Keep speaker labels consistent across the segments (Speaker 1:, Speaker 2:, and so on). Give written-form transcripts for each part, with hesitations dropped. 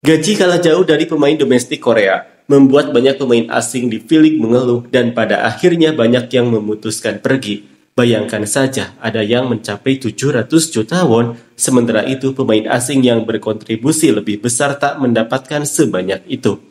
Speaker 1: Gaji kalah jauh dari pemain domestik Korea, membuat banyak pemain asing di V-League mengeluh dan pada akhirnya banyak yang memutuskan pergi. Bayangkan saja, ada yang mencapai 700 juta won, sementara itu pemain asing yang berkontribusi lebih besar tak mendapatkan sebanyak itu.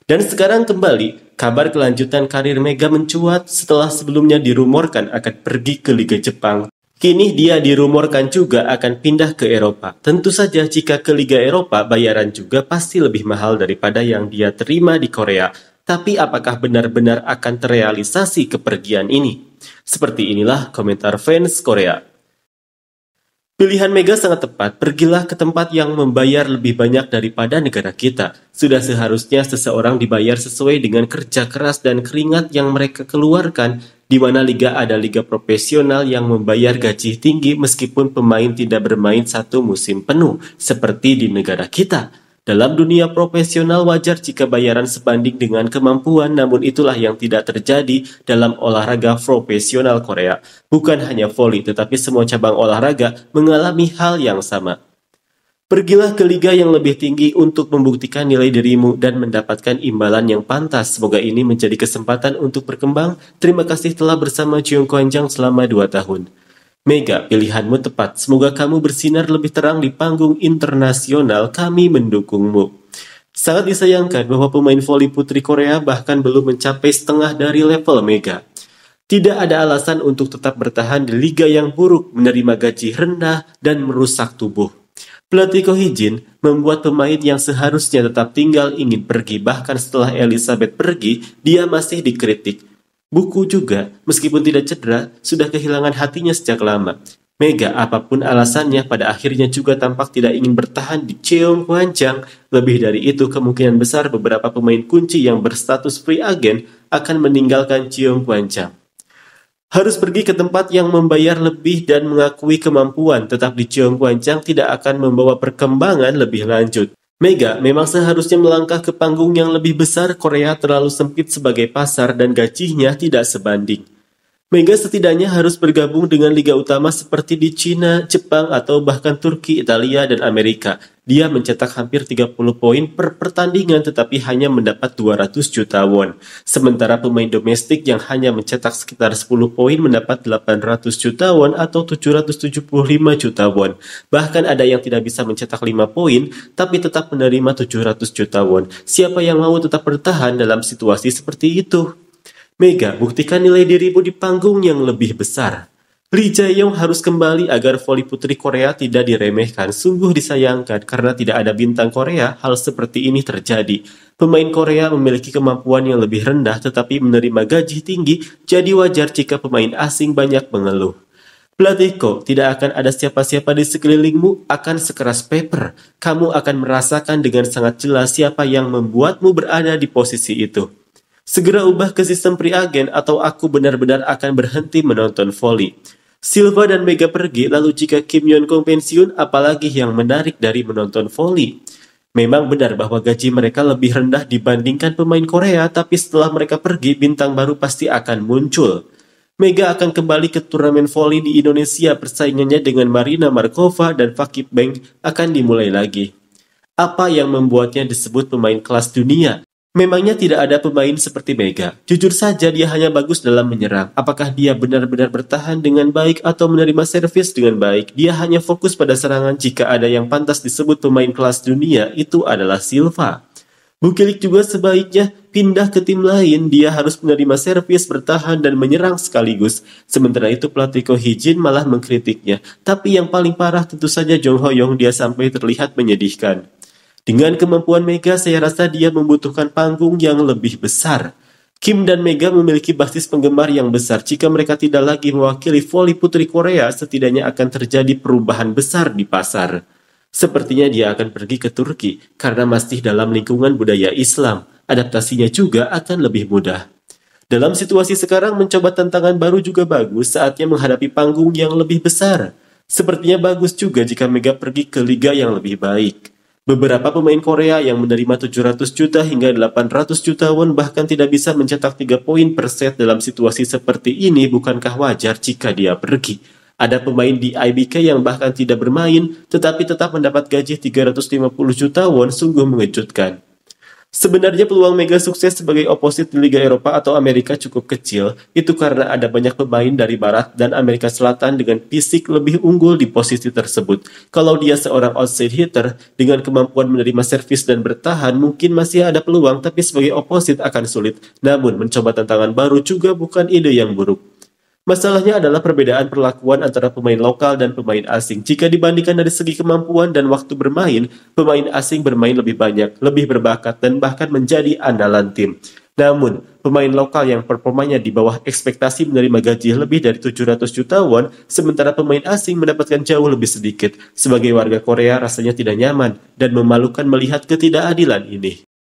Speaker 1: Dan sekarang kembali, kabar kelanjutan karir Mega mencuat setelah sebelumnya dirumorkan akan pergi ke Liga Jepang. Kini dia dirumorkan juga akan pindah ke Eropa. Tentu saja jika ke Liga Eropa, bayaran juga pasti lebih mahal daripada yang dia terima di Korea. Tapi apakah benar-benar akan terrealisasi kepergian ini? Seperti inilah komentar fans Korea. Pilihan Mega sangat tepat, pergilah ke tempat yang membayar lebih banyak daripada negara kita. Sudah seharusnya seseorang dibayar sesuai dengan kerja keras dan keringat yang mereka keluarkan, di mana liga ada liga profesional yang membayar gaji tinggi meskipun pemain tidak bermain satu musim penuh, seperti di negara kita. Dalam dunia profesional wajar jika bayaran sebanding dengan kemampuan, namun itulah yang tidak terjadi dalam olahraga profesional Korea. Bukan hanya voli, tetapi semua cabang olahraga mengalami hal yang sama. Pergilah ke liga yang lebih tinggi untuk membuktikan nilai dirimu dan mendapatkan imbalan yang pantas. Semoga ini menjadi kesempatan untuk berkembang. Terima kasih telah bersama Jeong Kwanjang selama 2 tahun. Mega, pilihanmu tepat. Semoga kamu bersinar lebih terang di panggung internasional. Kami mendukungmu. Sangat disayangkan bahwa pemain voli putri Korea bahkan belum mencapai setengah dari level Mega. Tidak ada alasan untuk tetap bertahan di liga yang buruk, menerima gaji rendah, dan merusak tubuh. Pelatih Ko Hee-jin membuat pemain yang seharusnya tetap tinggal ingin pergi. Bahkan setelah Elizabeth pergi, dia masih dikritik. Buku juga, meskipun tidak cedera, sudah kehilangan hatinya sejak lama. Mega, apapun alasannya, pada akhirnya juga tampak tidak ingin bertahan di Jeong Kwanjang. Lebih dari itu, kemungkinan besar beberapa pemain kunci yang berstatus free agent akan meninggalkan Jeong Kwanjang. Harus pergi ke tempat yang membayar lebih dan mengakui kemampuan, tetap di Jeong Kwanjang tidak akan membawa perkembangan lebih lanjut. Mega memang seharusnya melangkah ke panggung yang lebih besar. Korea terlalu sempit sebagai pasar dan gajinya tidak sebanding. Mega setidaknya harus bergabung dengan liga utama seperti di Cina, Jepang, atau bahkan Turki, Italia, dan Amerika. Dia mencetak hampir 30 poin per pertandingan tetapi hanya mendapat 200 juta won. Sementara pemain domestik yang hanya mencetak sekitar 10 poin mendapat 800 juta won atau 775 juta won. Bahkan ada yang tidak bisa mencetak 5 poin tapi tetap menerima 700 juta won. Siapa yang mau tetap bertahan dalam situasi seperti itu? Mega, buktikan nilai dirimu di panggung yang lebih besar. Lee Jae-yong harus kembali agar voli putri Korea tidak diremehkan. Sungguh disayangkan karena tidak ada bintang Korea, hal seperti ini terjadi. Pemain Korea memiliki kemampuan yang lebih rendah tetapi menerima gaji tinggi, jadi wajar jika pemain asing banyak mengeluh. Pelatih Ko, tidak akan ada siapa-siapa di sekelilingmu akan sekeras paper. Kamu akan merasakan dengan sangat jelas siapa yang membuatmu berada di posisi itu. Segera ubah ke sistem free agent atau aku benar-benar akan berhenti menonton voli. Silva dan Mega pergi, lalu jika Kim Yeon Kong pensiun, apalagi yang menarik dari menonton voli? Memang benar bahwa gaji mereka lebih rendah dibandingkan pemain Korea, tapi setelah mereka pergi, bintang baru pasti akan muncul. Mega akan kembali ke turnamen voli di Indonesia, persaingannya dengan Marina Markova dan Fakib Beng akan dimulai lagi. Apa yang membuatnya disebut pemain kelas dunia? Memangnya tidak ada pemain seperti Mega. Jujur saja dia hanya bagus dalam menyerang. Apakah dia benar-benar bertahan dengan baik atau menerima servis dengan baik? Dia hanya fokus pada serangan. Jika ada yang pantas disebut pemain kelas dunia, itu adalah Silva. Bukilik juga sebaiknya pindah ke tim lain. Dia harus menerima servis, bertahan, dan menyerang sekaligus. Sementara itu pelatih Ko Hee-jin malah mengkritiknya. Tapi yang paling parah tentu saja Jong Ho-young, dia sampai terlihat menyedihkan. Dengan kemampuan Mega, saya rasa dia membutuhkan panggung yang lebih besar. Kim dan Mega memiliki basis penggemar yang besar. Jika mereka tidak lagi mewakili voli putri Korea, setidaknya akan terjadi perubahan besar di pasar. Sepertinya dia akan pergi ke Turki, karena masih dalam lingkungan budaya Islam. Adaptasinya juga akan lebih mudah. Dalam situasi sekarang, mencoba tantangan baru juga bagus, saatnya menghadapi panggung yang lebih besar. Sepertinya bagus juga jika Mega pergi ke liga yang lebih baik. Beberapa pemain Korea yang menerima 700 juta hingga 800 juta won bahkan tidak bisa mencetak 3 poin per set dalam situasi seperti ini. Bukankah wajar jika dia pergi? Ada pemain di IBK yang bahkan tidak bermain, tetapi tetap mendapat gaji 350 juta won, sungguh mengejutkan. Sebenarnya peluang Mega sukses sebagai oposit di Liga Eropa atau Amerika cukup kecil, itu karena ada banyak pemain dari Barat dan Amerika Selatan dengan fisik lebih unggul di posisi tersebut. Kalau dia seorang outside hitter, dengan kemampuan menerima servis dan bertahan, mungkin masih ada peluang, tapi sebagai oposit akan sulit. Namun, mencoba tantangan baru juga bukan ide yang buruk. Masalahnya adalah perbedaan perlakuan antara pemain lokal dan pemain asing. Jika dibandingkan dari segi kemampuan dan waktu bermain, pemain asing bermain lebih banyak, lebih berbakat, dan bahkan menjadi andalan tim. Namun, pemain lokal yang performanya di bawah ekspektasi menerima gaji lebih dari 700 juta won, sementara pemain asing mendapatkan jauh lebih sedikit. Sebagai warga Korea, rasanya tidak nyaman dan memalukan melihat ketidakadilan ini.